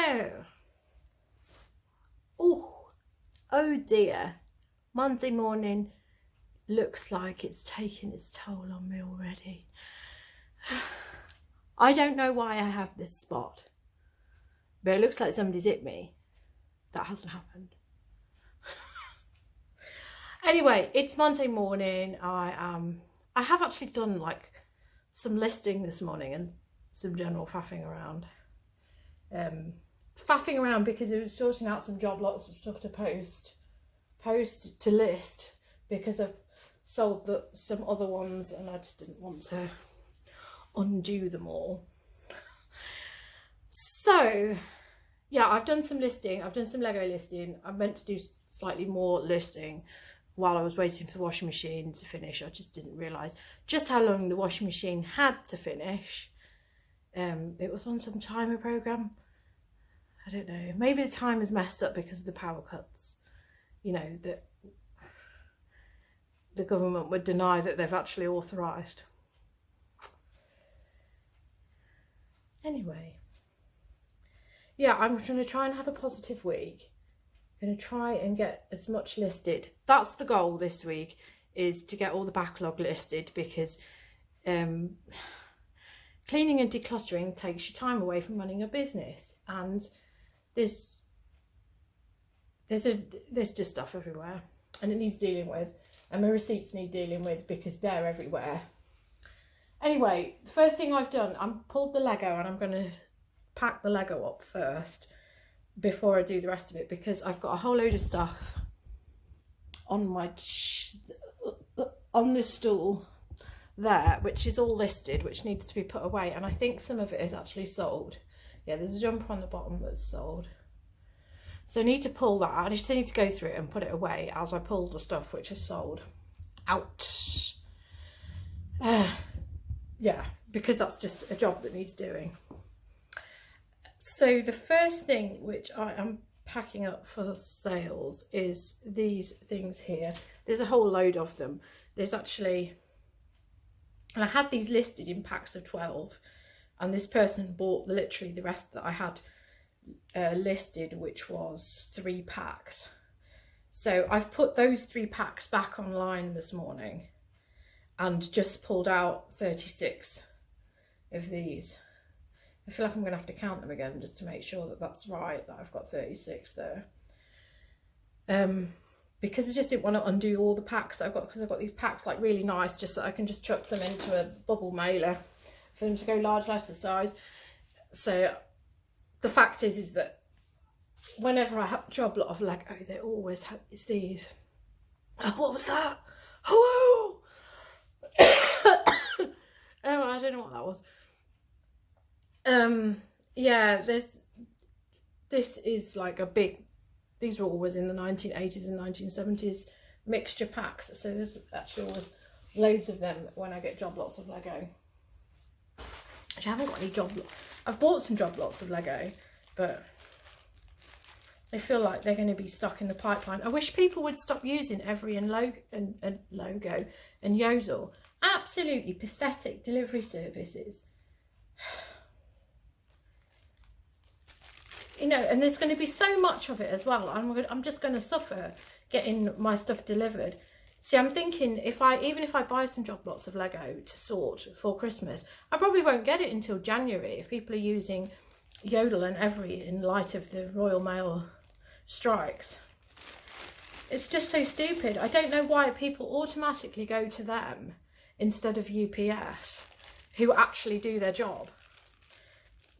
So, oh dear, Monday morning looks like it's taking its toll on me already. I don't know why I have this spot, but it looks like somebody's hit me. That hasn't happened. Anyway, it's Monday morning. I have actually done like some listing this morning and some general faffing around. Faffing around because it was sorting out some job lots of stuff to post to list, because I've sold some other ones and I just didn't want to undo them all. So yeah, I've done some listing. I've done some Lego listing. I meant to do slightly more listing while I was waiting for the washing machine to finish. I just didn't realise just how long the washing machine had to finish. It was on some timer program. I don't know. Maybe the timer's messed up because of the power cuts. You know, that the government would deny that they've actually authorised. Anyway. Yeah, I'm going to try and have a positive week. I'm going to try and get as much listed. That's the goal this week, is to get all the backlog listed, because cleaning and decluttering takes your time away from running a business, and there's just stuff everywhere and it needs dealing with, and my receipts need dealing with because they're everywhere. Anyway, the first thing I've done, I've pulled the Lego and I'm going to pack the Lego up first before I do the rest of it, because I've got a whole load of stuff on my on this stool there which is all listed, which needs to be put away, and I think some of it is actually sold. Yeah, there's a jumper on the bottom that's sold, so I need to pull that. I just need to go through it and put it away as I pull the stuff which is sold out. Yeah, because that's just a job that needs doing. So the first thing which I am packing up for sales is these things here. There's a whole load of them. There's actually, and I had these listed in packs of 12, and this person bought literally the rest that I had listed, which was 3 packs. So I've put those 3 packs back online this morning and just pulled out 36 of these. I feel like I'm going to have to count them again just to make sure that that's right, that I've got 36 there. Because I just didn't want to undo all the packs that I've got, because I've got these packs like really nice, just so I can just chuck them into a bubble mailer for them to go large letter size. So the fact is that whenever I have a job lot of Lego, they always have these. Oh, what was that? Hello! Oh, I don't know what that was. Yeah, this is like a big, these were always in the 1980s and 1970s mixture packs, so there's actually always loads of them when I get job lots of Lego. Which I haven't got any I've bought some job lots of Lego, but they feel like they're going to be stuck in the pipeline. I wish people would stop using Every and Logo and Yodel. Absolutely pathetic delivery services. You know, and there's going to be so much of it as well. I'm just going to suffer getting my stuff delivered. See, I'm thinking even if I buy some job lots of Lego to sort for Christmas, I probably won't get it until January if people are using Yodel and Every in light of the Royal Mail strikes. It's just so stupid. I don't know why people automatically go to them instead of UPS, who actually do their job.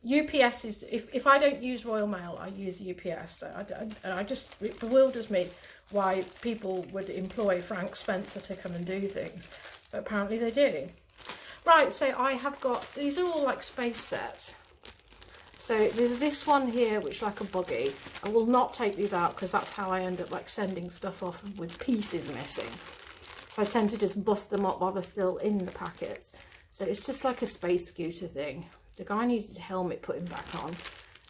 UPS is, if I don't use Royal Mail, I use UPS. So it bewilders me why people would employ Frank Spencer to come and do things, but apparently they do. Right, so I have got, these are all like space sets. So there's this one here, which is like a buggy. I will not take these out because that's how I end up like sending stuff off with pieces missing. So I tend to just bust them up while they're still in the packets. So it's just like a space scooter thing. The guy needs his helmet putting back on,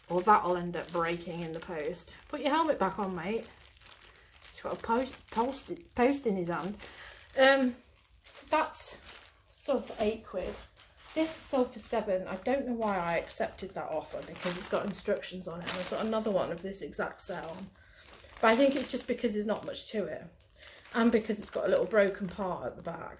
or that'll end up breaking in the post. Put your helmet back on, mate. He's got a post in his hand. That's sort of £8. This sold for £7. I don't know why I accepted that offer, because it's got instructions on it, and I've got another one of this exact sale on. But I think it's just because there's not much to it, and because it's got a little broken part at the back.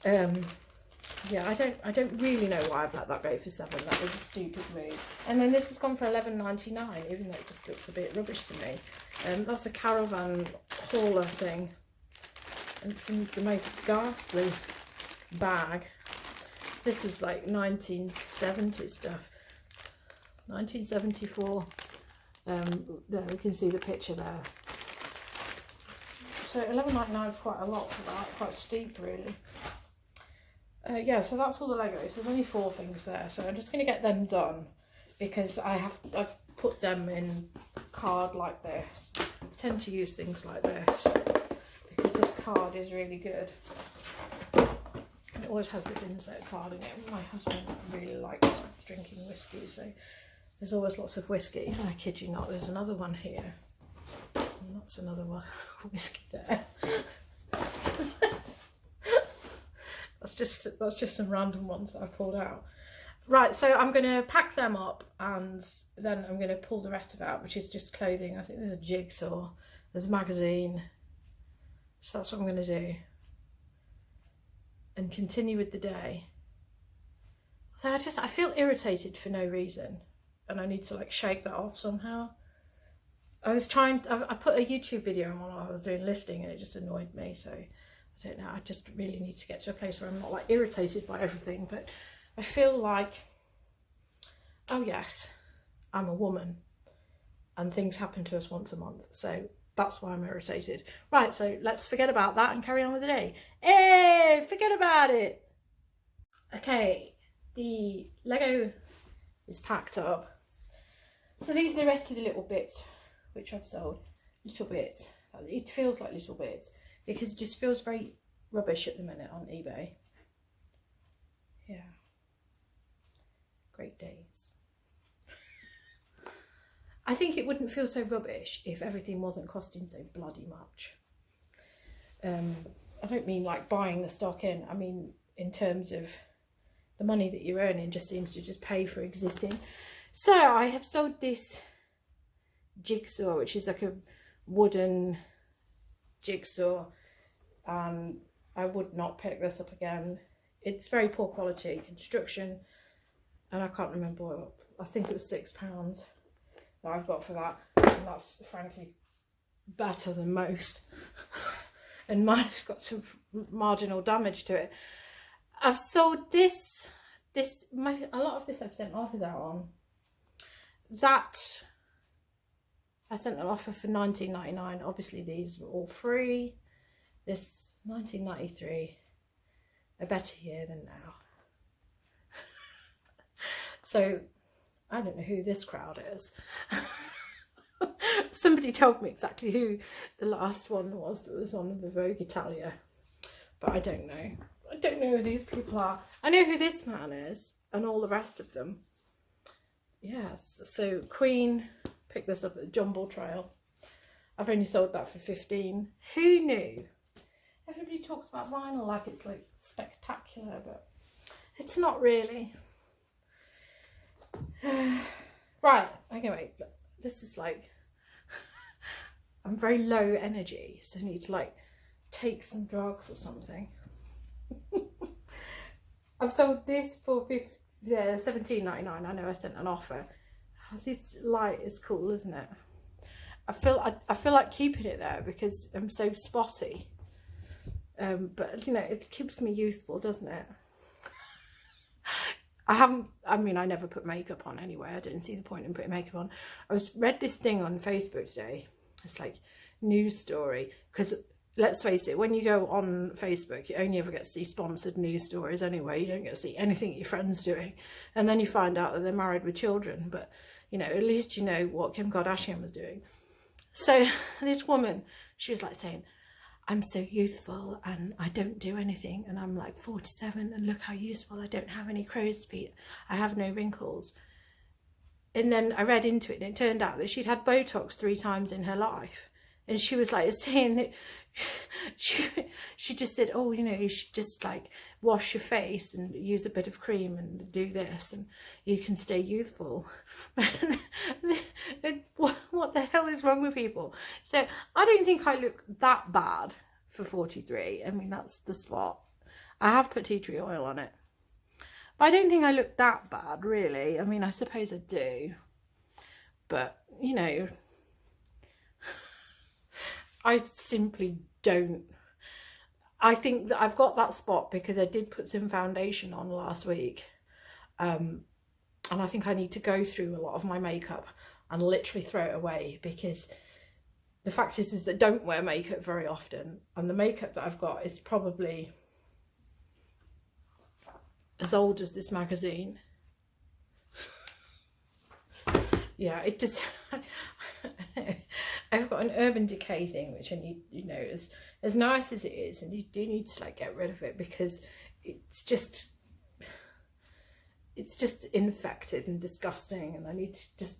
Yeah, I don't really know why I've let that go for £7. That was a stupid move. And then this has gone for £11.99, even though it just looks a bit rubbish to me. That's a caravan hauler thing. And it's in the most ghastly bag. This is like 1970 stuff. 1974. There we can see the picture there. So £11.99 is quite a lot for that. Quite steep, really. Yeah, so that's all the Legos. There's only 4 things there, so I'm just going to get them done, because I've put them in card like this. I tend to use things like this because this card is really good. It always has this insert card in it. My husband really likes drinking whiskey, so there's always lots of whiskey. I kid you not, there's another one here. And that's another one. Whiskey there. That's just some random ones that I've pulled out. Right, so I'm going to pack them up, and then I'm going to pull the rest of it out, which is just clothing. I think there's a jigsaw, there's a magazine. So that's what I'm going to do. And continue with the day. So I feel irritated for no reason, and I need to like shake that off somehow. I put a YouTube video on while I was doing listing, and it just annoyed me, so I don't know, I just really need to get to a place where I'm not like irritated by everything, but I feel like, oh yes, I'm a woman and things happen to us once a month, so that's why I'm irritated. Right, so let's forget about that and carry on with the day. Hey, forget about it. Okay, the Lego is packed up. So these are the rest of the little bits which I've sold. Little bits. It feels like little bits because it just feels very rubbish at the minute on eBay. Yeah. Great days. I think it wouldn't feel so rubbish if everything wasn't costing so bloody much. I don't mean like buying the stock in. I mean in terms of the money that you're earning just seems to just pay for existing. So I have sold this jigsaw, which is like a wooden jigsaw. I would not pick this up again. It's very poor quality construction, and I can't remember what, I think it was £6 that I've got for that, and that's frankly better than most. And mine's got some marginal damage to it. I've sold this a lot of this I've sent offers out on. That I sent an offer for £19.99. Obviously these were all free. This £19.93, a better year than now. So I don't know who this crowd is. Somebody told me exactly who the last one was that was on the Vogue Italia, but I don't know. I don't know who these people are. I know who this man is and all the rest of them. Yes, so Queen picked this up at the Jumble Trail. I've only sold that for 15. Who knew? Everybody talks about vinyl like it's like spectacular, but it's not really. Right, anyway, this is like, I'm very low energy, so I need to like take some drugs or something. I've sold this for £17.99. I know I sent an offer. Oh, this light is cool, isn't it? I feel like keeping it there because I'm so spotty. But you know, it keeps me youthful, doesn't it? I never put makeup on anyway. I didn't see the point in putting makeup on. I read this thing on Facebook today. It's like news story, because let's face it, when you go on Facebook, you only ever get to see sponsored news stories anyway. You don't get to see anything your friend's doing, and then you find out that they're married with children. But you know, at least you know what Kim Kardashian was doing. So this woman, she was like saying, I'm so youthful and I don't do anything, and I'm like 47 and look how useful, I don't have any crow's feet, I have no wrinkles. And then I read into it and it turned out that she'd had Botox 3 times in her life, And she was like saying that she just said, oh, you know, you should just like wash your face and use a bit of cream and do this and you can stay youthful. What the hell is wrong with people? So I don't think I look that bad for 43. I mean, that's the spot. I have put tea tree oil on it. But I don't think I look that bad, really. I mean, I suppose I do. But, you know, I simply don't. I think that I've got that spot because I did put some foundation on last week. And I think I need to go through a lot of my makeup and literally throw it away, because the fact is that I don't wear makeup very often, and the makeup that I've got is probably as old as this magazine. Yeah, it just I've got an Urban Decay thing which I need, you know, as nice as it is, and you do need to like get rid of it because it's just infected and disgusting, and I need to just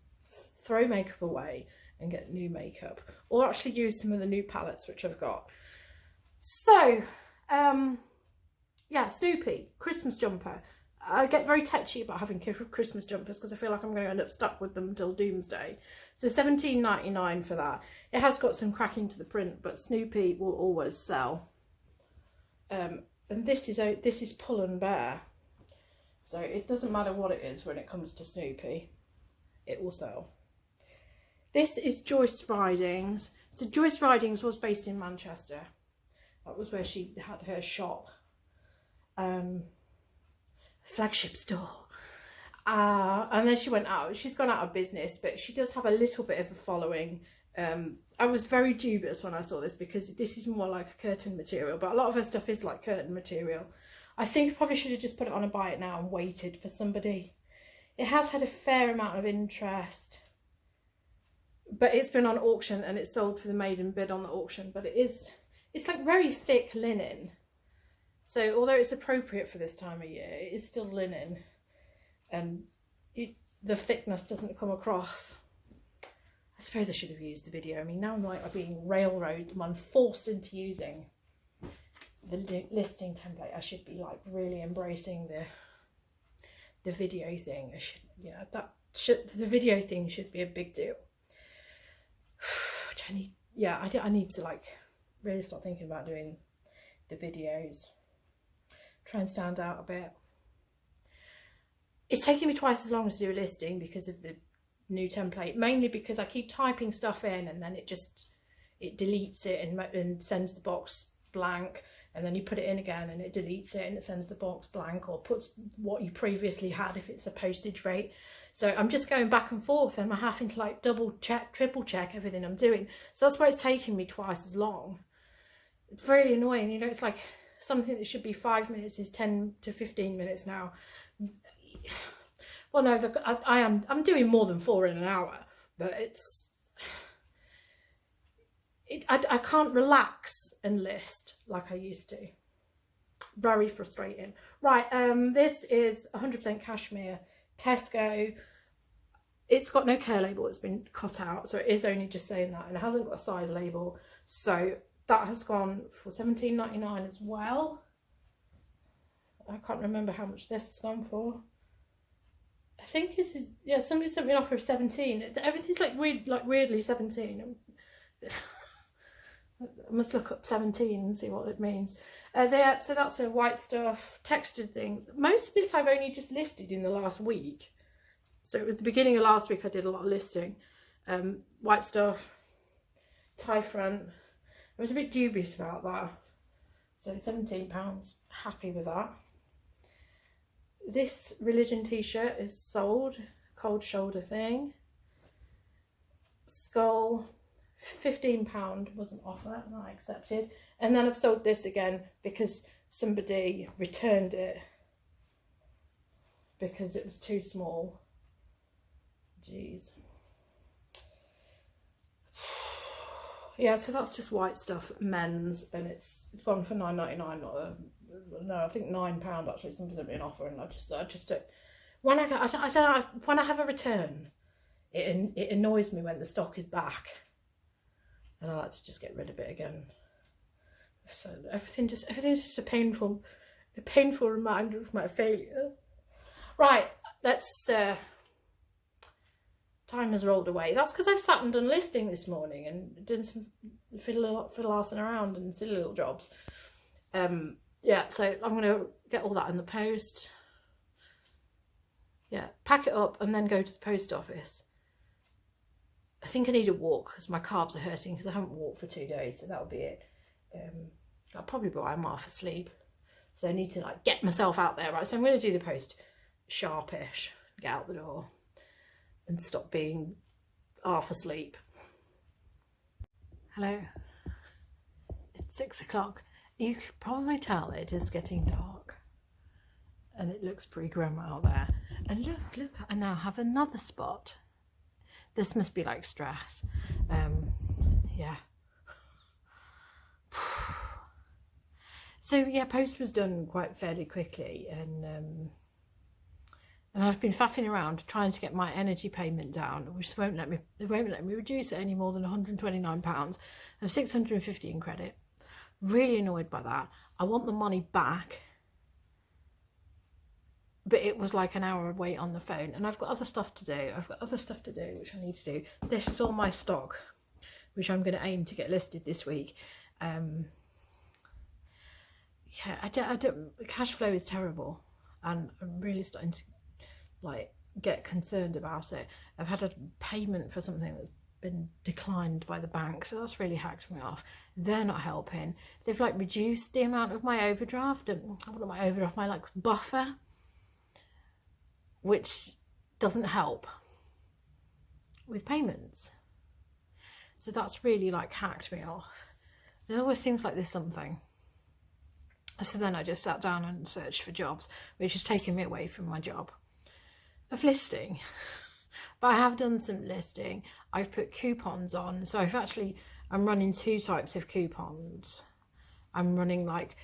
throw makeup away and get new makeup, or actually use some of the new palettes which I've got. So yeah, Snoopy Christmas jumper. I get very touchy about having Christmas jumpers because I feel like I'm going to end up stuck with them until doomsday. So $17.99 for that. It has got some cracking to the print, but Snoopy will always sell. And this is Pull and Bear, so it doesn't matter what it is when it comes to Snoopy, it will sell. This is Joyce Ridings. So Joyce Ridings was based in Manchester. That was where she had her shop. Flagship store. And then she went out. She's gone out of business, but she does have a little bit of a following. I was very dubious when I saw this because this is more like a curtain material, but a lot of her stuff is like curtain material. I think I probably should have just put it on a buy it now and waited for somebody. It has had a fair amount of interest, but it's been on auction and it's sold for the maiden bid on the auction. But it's like very thick linen. So although it's appropriate for this time of year, it is still linen, and the thickness doesn't come across. I suppose I should have used the video. I mean, now I'm like being railroaded. I'm forced into using the listing template. I should be like really embracing the video thing. I should, yeah, the video thing should be a big deal. Which I need, yeah, I need to like really start thinking about doing the videos. Try and stand out a bit. It's taking me twice as long to do a listing because of the new template, mainly because I keep typing stuff in and then it deletes it and sends the box blank, and then you put it in again and it deletes it and it sends the box blank, or puts what you previously had if it's a postage rate. So I'm just going back and forth and I'm having to like double check, triple check everything I'm doing. So that's why it's taking me twice as long. It's really annoying, you know. It's like something that should be 5 minutes is 10 to 15 minutes now. Well, no, I'm doing more than 4 in an hour, but I can't relax and list like I used to. Very frustrating. Right, this is 100% cashmere, Tesco. It's got no care label, it's been cut out, so it is only just saying that, and it hasn't got a size label. So that has gone for $17.99 as well. I can't remember how much this has gone for. I think this is, yeah, somebody sent me an offer of 17. Everything's like weirdly 17. I must look up 17 and see what it means. So that's a white stuff textured thing. Most of this I've only just listed in the last week. So at the beginning of last week I did a lot of listing. White stuff, tie front. I was a bit dubious about that. So £17, happy with that. This religion t-shirt is sold, cold shoulder thing. Skull, £15 was an offer and I accepted. And then I've sold this again because somebody returned it because it was too small. Jeez. Yeah, so that's just white stuff, men's, and it's gone for $9.99. No, I think £9 actually. Somebody sent me an offer, and I just when I don't know, when I have a return, it annoys me when the stock is back, and I like to just get rid of it again. So everything's just a painful reminder of my failure. Right, let's time has rolled away. That's because I've sat and done listing this morning and done some fiddle-arsing around and silly little jobs. Yeah, so I'm gonna get all that in the post. Yeah, pack it up and then go to the post office. I think I need a walk because my calves are hurting because I haven't walked for 2 days, so that'll be it. I'll probably be I'm half asleep, so I need to like get myself out there, right? So I'm going to do the post sharpish, get out the door and stop being half asleep. Hello, it's 6 o'clock. You could probably tell it is getting dark and it looks pretty grim out there. And look, I now have another spot. This must be like stress. Yeah. So yeah, post was done quite fairly quickly, and I've been faffing around trying to get my energy payment down, which they won't let me reduce it any more than £129. and 650 in credit. Really annoyed by that. I want the money back, but it was like an hour wait on the phone, and I've got other stuff to do. Which I need to do. This is all my stock, which I'm going to aim to get listed this week. Yeah, I don't. Cash flow is terrible, and I'm really starting to like get concerned about it. I've had a payment for something that's been declined by the bank, so that's really hacked me off. They're not helping. They've like reduced the amount of my overdraft, my like buffer, which doesn't help with payments. So that's really like hacked me off. There always seems like there's something. So then I just sat down and searched for jobs, which has taken me away from my job of listing. But I have done some listing. I've put coupons on. So I'm running 2 types of coupons. I'm running like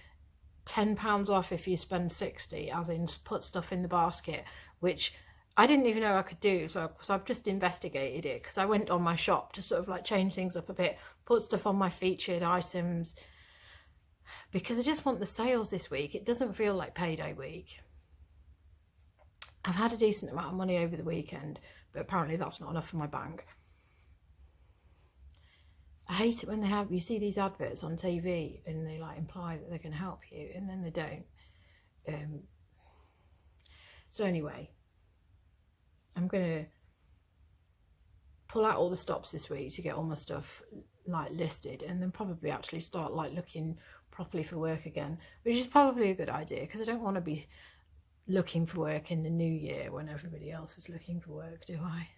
£10 off if you spend 60, as in put stuff in the basket, which I didn't even know I could do. So I've just investigated it, because I went on my shop to sort of like change things up a bit, put stuff on my featured items, because I just want the sales this week. It doesn't feel like payday week. I've had a decent amount of money over the weekend, but apparently that's not enough for my bank. I hate it when you see these adverts on TV and they like imply that they're going to help you, and then they don't. So anyway, I'm going to pull out all the stops this week to get all my stuff like listed, and then probably actually start like looking properly for work again, which is probably a good idea, because I don't want to be looking for work in the new year when everybody else is looking for work, do I?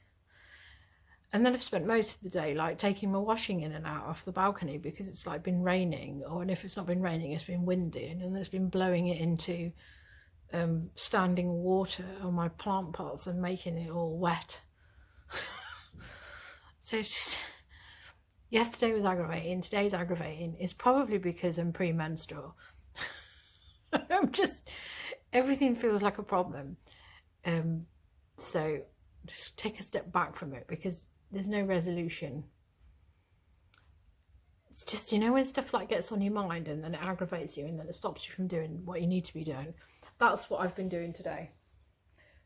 And then I've spent most of the day like taking my washing in and out off the balcony, because it's like been raining, or and if it's not been raining, it's been windy, and then it's been blowing it into standing water on my plant pots and making it all wet. So it's just, yesterday was aggravating, today's aggravating. It's probably because I'm premenstrual. Everything feels like a problem. So just take a step back from it, because there's no resolution. It's just, when stuff like gets on your mind and then it aggravates you and then it stops you from doing what you need to be doing. That's what I've been doing today.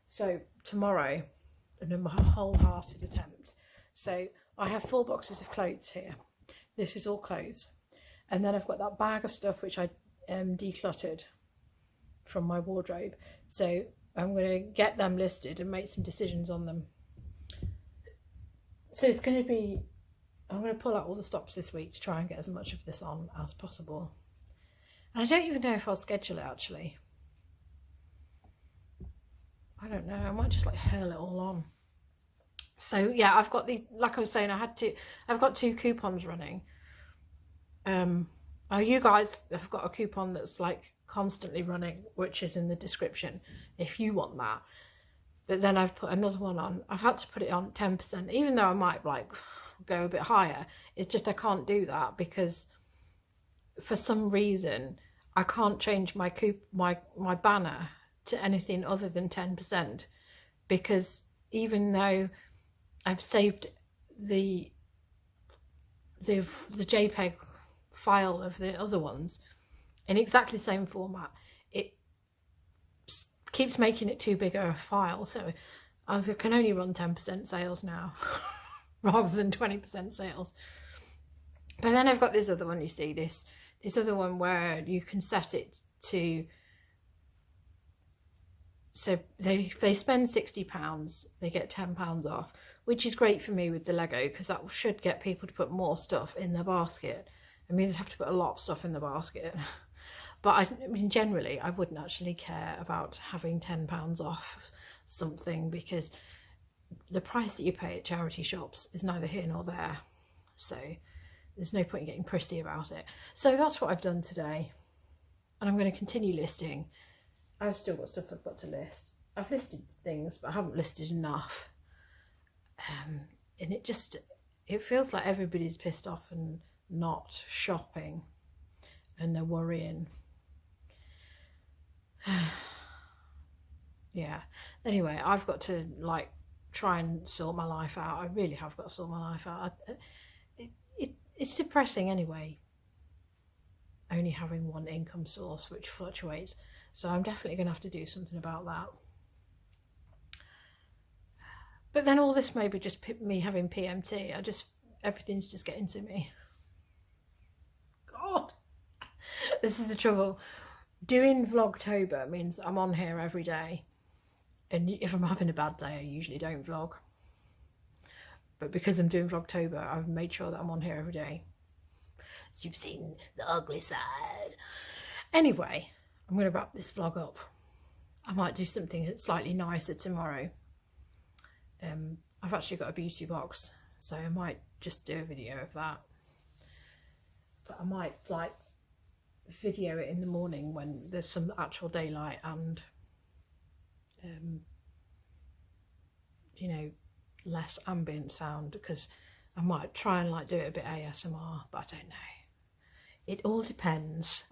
So tomorrow, a wholehearted attempt. So I have 4 boxes of clothes here. This is all clothes. And then I've got that bag of stuff which I decluttered from my wardrobe. So I'm going to get them listed and make some decisions on them. So it's going to be, I'm going to pull out all the stops this week to try and get as much of this on as possible. And I don't even know if I'll schedule it actually. I don't know. I might just like hurl it all on. So yeah, I've got like I was saying, I've got 2 coupons running. You guys have got a coupon that's like constantly running, which is in the description if you want that. But then I've put another one on. I've had to put it on 10%, even though I might like go a bit higher. It's just I can't do that because for some reason I can't change my banner to anything other than 10%, because even though I've saved the the JPEG file of the other ones in exactly the same format, it keeps making it too big a file. So I can only run 10% sales now rather than 20% sales. But then I've got this other one, you see, this other one where you can set it to, so they spend £60, they get £10 off, which is great for me with the Lego, because that should get people to put more stuff in their basket. I mean, they'd have to put a lot of stuff in the basket. But I mean, generally, I wouldn't actually care about having £10 off something, because the price that you pay at charity shops is neither here nor there. So there's no point in getting prissy about it. So that's what I've done today. And I'm going to continue listing. I've still got stuff I've got to list. I've listed things, but I haven't listed enough. And it feels like everybody's pissed off and not shopping, and they're worrying. Yeah. Anyway, I've got to like try and sort my life out. I really have got to sort my life out. It's depressing anyway, only having one income source which fluctuates. So I'm definitely going to have to do something about that. But then all this may be just me having PMT. Everything's just getting to me. God, this is the trouble. Doing Vlogtober means I'm on here every day. And if I'm having a bad day, I usually don't vlog. But because I'm doing Vlogtober, I've made sure that I'm on here every day. So you've seen the ugly side. Anyway, I'm going to wrap this vlog up. I might do something that's slightly nicer tomorrow. I've actually got a beauty box, so I might just do a video of that. But I might like video it in the morning when there's some actual daylight and you know, less ambient sound, because I might try and like do it a bit ASMR, but I don't know. It all depends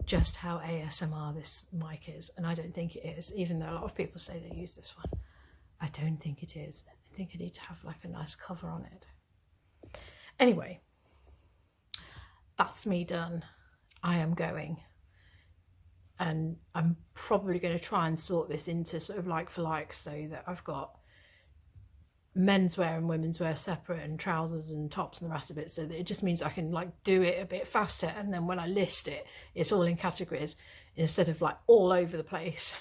just how ASMR this mic is, and I don't think it is, even though a lot of people say they use this one. I don't think it is. I think I need to have like a nice cover on it. Anyway, that's me done. I am going, and I'm probably going to try and sort this into sort of like for like, so that I've got menswear and women's wear separate, and trousers and tops and the rest of it, so that it just means I can like do it a bit faster, and then when I list it, it's all in categories instead of like all over the place.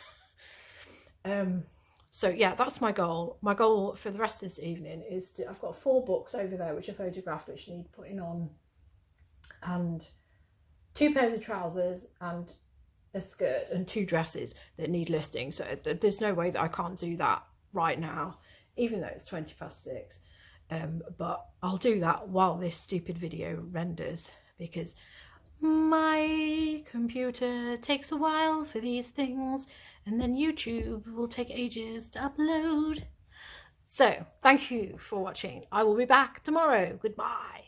So yeah, that's my goal. My goal for the rest of this evening is to, I've got 4 books over there which are photographed, which need putting on, and 2 pairs of trousers and a skirt and 2 dresses that need listing. So there's no way that I can't do that right now, even though it's 6:20. But I'll do that while this stupid video renders, because my computer takes a while for these things, and then YouTube will take ages to upload. So thank you for watching. I will be back tomorrow. Goodbye.